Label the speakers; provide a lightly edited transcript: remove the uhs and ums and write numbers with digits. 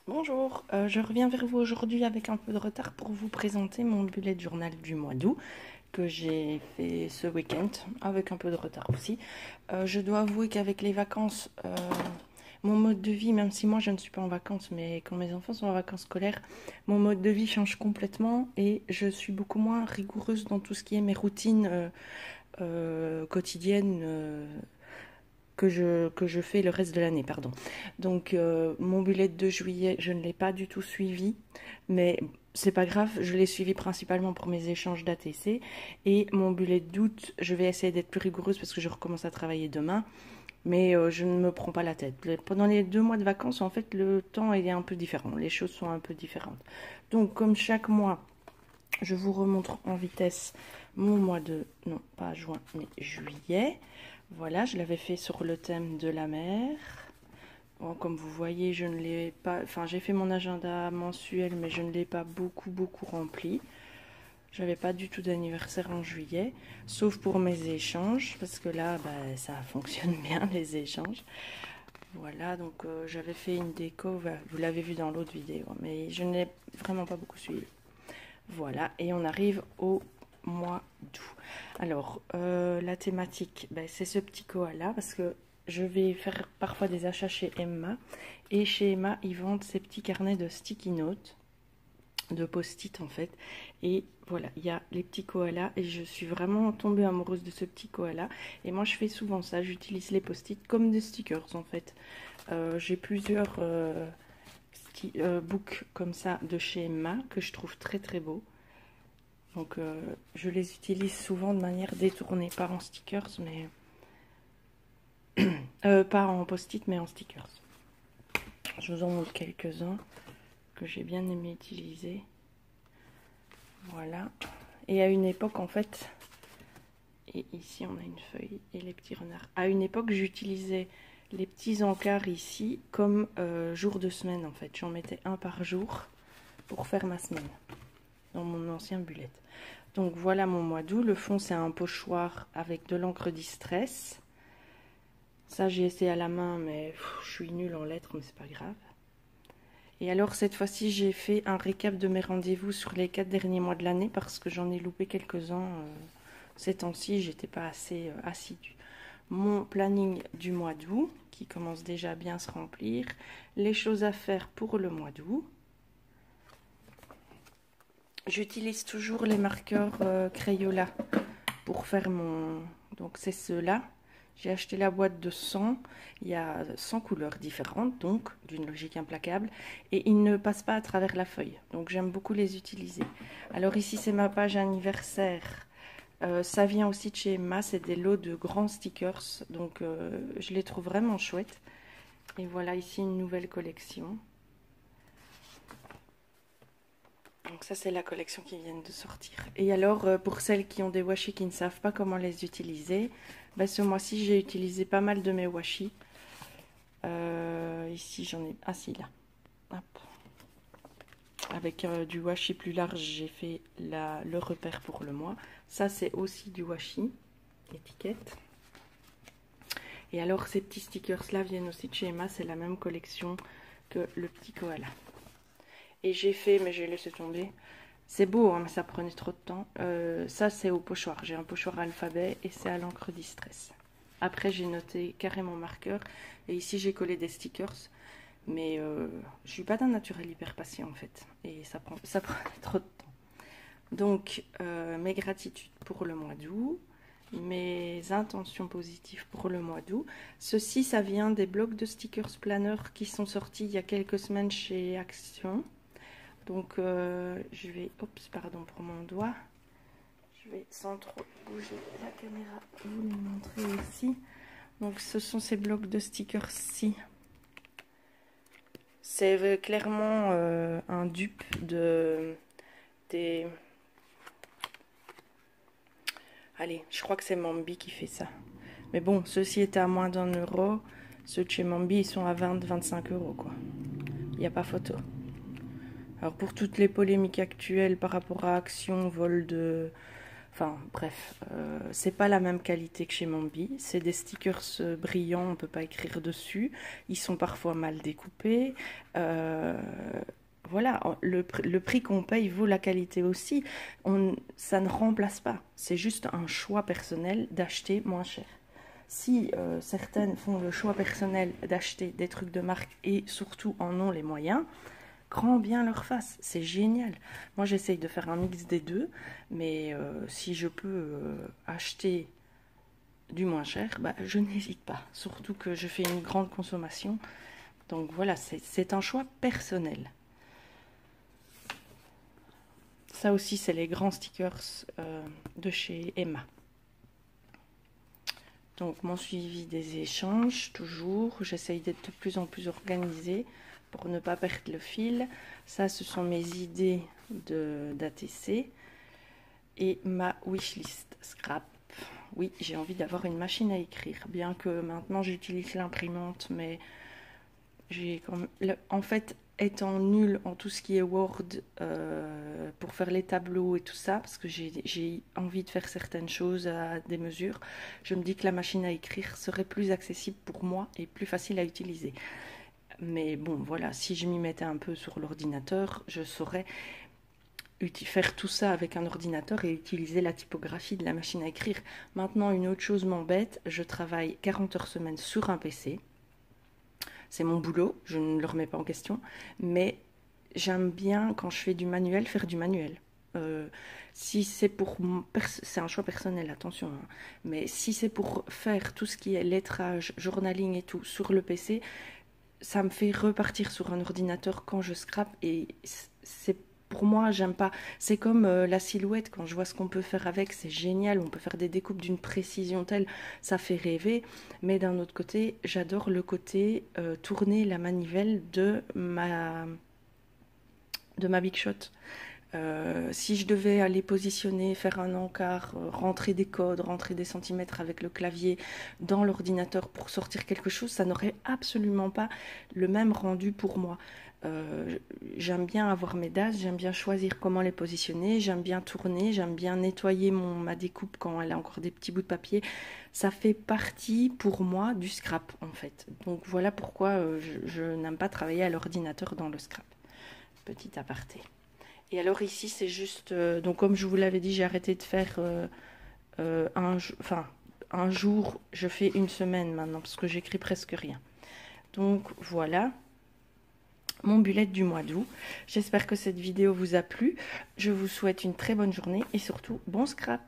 Speaker 1: Bonjour, je reviens vers vous aujourd'hui avec un peu de retard pour vous présenter mon bullet journal du mois d'août que j'ai fait ce week-end, avec un peu de retard aussi. Je dois avouer qu'avec les vacances, mon mode de vie, même si moi je ne suis pas en vacances, mais quand mes enfants sont en vacances scolaires, mon mode de vie change complètement et je suis beaucoup moins rigoureuse dans tout ce qui est mes routines quotidiennes. Que je fais le reste de l'année, pardon. Donc mon bullet de juillet, je ne l'ai pas du tout suivi, mais c'est pas grave, je l'ai suivi principalement pour mes échanges d'ATC. Et mon bullet d'août, je vais essayer d'être plus rigoureuse parce que je recommence à travailler demain, mais je ne me prends pas la tête. Pendant les 2 mois de vacances, en fait, le temps est un peu différent, les choses sont un peu différentes. Donc comme chaque mois, je vous remontre en vitesse mon mois de, non pas juin, mais juillet. Voilà, je l'avais fait sur le thème de la mer. Bon, comme vous voyez, je ne l'ai pas, enfin j'ai fait mon agenda mensuel, mais je ne l'ai pas beaucoup rempli. J'avais pas du tout d'anniversaire en juillet, sauf pour mes échanges, parce que là, bah, ça fonctionne bien les échanges. Voilà, donc j'avais fait une déco, vous l'avez vu dans l'autre vidéo, mais je ne l'ai vraiment pas beaucoup suivi. Voilà, et on arrive au mois d'août. Alors, la thématique, ben, c'est ce petit koala, parce que je vais faire parfois des achats chez Emma. Et chez Emma, ils vendent ces petits carnets de sticky notes, de post-it en fait. Et voilà, il y a les petits koalas, et je suis vraiment tombée amoureuse de ce petit koala. Et moi, je fais souvent ça, j'utilise les post-it comme des stickers en fait. J'ai plusieurs books comme ça de chez Emma que je trouve très beaux. Donc je les utilise souvent de manière détournée, pas en stickers, mais pas en post-it, mais en stickers. Je vous en montre quelques-uns que j'ai bien aimé utiliser. Voilà. Et à une époque, en fait, et ici on a une feuille et les petits renards. À une époque, j'utilisais les petits encarts ici comme jour de semaine, en fait. J'en mettais un par jour pour faire ma semaine dans mon ancien bullet. Donc voilà mon mois d'août. Le fond, c'est un pochoir avec de l'encre Distress. Ça, j'ai essayé à la main, mais je suis nulle en lettres, mais c'est pas grave. Et alors, cette fois-ci, j'ai fait un récap de mes rendez-vous sur les 4 derniers mois de l'année parce que j'en ai loupé quelques-uns. Ces temps-ci, j'étais pas assez assidue. Mon planning du mois d'août, qui commence déjà à bien se remplir. Les choses à faire pour le mois d'août. J'utilise toujours les marqueurs Crayola pour faire mon... Donc c'est ceux-là. J'ai acheté la boîte de 100. Il y a 100 couleurs différentes, donc d'une logique implacable. Et ils ne passent pas à travers la feuille. Donc j'aime beaucoup les utiliser. Alors ici c'est ma page anniversaire. Ça vient aussi de chez Emma. C'est des lots de grands stickers. Donc je les trouve vraiment chouettes. Et voilà ici une nouvelle collection. Donc ça c'est la collection qui vient de sortir. Et alors pour celles qui ont des washi qui ne savent pas comment les utiliser, bah, ce mois-ci j'ai utilisé pas mal de mes washi. Ici j'en ai... Ah si là. Hop. Avec du washi plus large j'ai fait le repère pour le mois. Ça c'est aussi du washi, étiquette. Et alors ces petits stickers là viennent aussi de chez Emma, c'est la même collection que le petit koala. Et j'ai fait, mais j'ai laissé tomber. C'est beau, hein, mais ça prenait trop de temps. Ça, c'est au pochoir. J'ai un pochoir alphabet et c'est à l'encre Distress. Après, j'ai noté carrément marqueur. Et ici, j'ai collé des stickers. Mais je suis pas d'un naturel hyper patient, en fait. Et ça prend trop de temps. Donc, mes gratitudes pour le mois d'août. Mes intentions positives pour le mois d'août. Ceci, ça vient des blocs de stickers planeurs qui sont sortis il y a quelques semaines chez Action. Donc je vais, oups, pardon pour mon doigt, je vais sans trop bouger la caméra vous les montrer aussi. Donc ce sont ces blocs de stickers-ci. C'est clairement un dupe des... Allez, je crois que c'est Mambi qui fait ça. Mais bon, ceux-ci étaient à moins d'1 €. Ceux de chez Mambi, ils sont à 20-25 € quoi. Il n'y a pas photo. Alors pour toutes les polémiques actuelles par rapport à Action, vol de Enfin bref, c'est pas la même qualité que chez Mombi. C'est des stickers brillants, on peut pas écrire dessus. Ils sont parfois mal découpés. Voilà, le prix qu'on paye vaut la qualité aussi. Ça ne remplace pas. C'est juste un choix personnel d'acheter moins cher. Si certaines font le choix personnel d'acheter des trucs de marque et surtout en ont les moyens, grand bien leur face, c'est génial. Moi j'essaye de faire un mix des deux, mais si je peux acheter du moins cher, bah, je n'hésite pas. Surtout que je fais une grande consommation. Donc voilà, c'est un choix personnel. Ça aussi, c'est les grands stickers de chez Emma. Donc mon suivi des échanges, toujours. J'essaye d'être de plus en plus organisée pour ne pas perdre le fil. Ça, ce sont mes idées d'ATC. Et ma wishlist scrap. Oui, j'ai envie d'avoir une machine à écrire. Bien que maintenant j'utilise l'imprimante, mais j'ai quand même... En fait, étant nulle en tout ce qui est Word pour faire les tableaux et tout ça, parce que j'ai envie de faire certaines choses à des mesures, je me dis que la machine à écrire serait plus accessible pour moi et plus facile à utiliser. Mais bon, voilà, si je m'y mettais un peu sur l'ordinateur, je saurais faire tout ça avec un ordinateur et utiliser la typographie de la machine à écrire. Maintenant, une autre chose m'embête, je travaille 40 heures semaine sur un PC. C'est mon boulot, je ne le remets pas en question, mais j'aime bien quand je fais du manuel, faire du manuel. Si c'est pour... C'est un choix personnel, attention, hein, mais si c'est pour faire tout ce qui est lettrage, journaling et tout sur le PC, ça me fait repartir sur un ordinateur quand je scrape et c'est... Pour moi, j'aime pas. C'est comme la silhouette, quand je vois ce qu'on peut faire avec, c'est génial. On peut faire des découpes d'une précision telle, ça fait rêver. Mais d'un autre côté, j'adore le côté tourner la manivelle de ma Big Shot. Si je devais aller positionner, faire un encart, rentrer des codes, rentrer des centimètres avec le clavier dans l'ordinateur pour sortir quelque chose, ça n'aurait absolument pas le même rendu pour moi. J'aime bien avoir mes DAS, j'aime bien choisir comment les positionner, j'aime bien tourner, j'aime bien nettoyer ma découpe quand elle a encore des petits bouts de papier. Ça fait partie pour moi du scrap en fait. Donc voilà pourquoi je n'aime pas travailler à l'ordinateur dans le scrap. Petit aparté. Et alors ici c'est juste, donc comme je vous l'avais dit, j'ai arrêté de faire un jour, je fais une semaine maintenant parce que j'écris presque rien. Donc voilà mon bullet du mois d'août. J'espère que cette vidéo vous a plu. Je vous souhaite une très bonne journée et surtout bon scrap.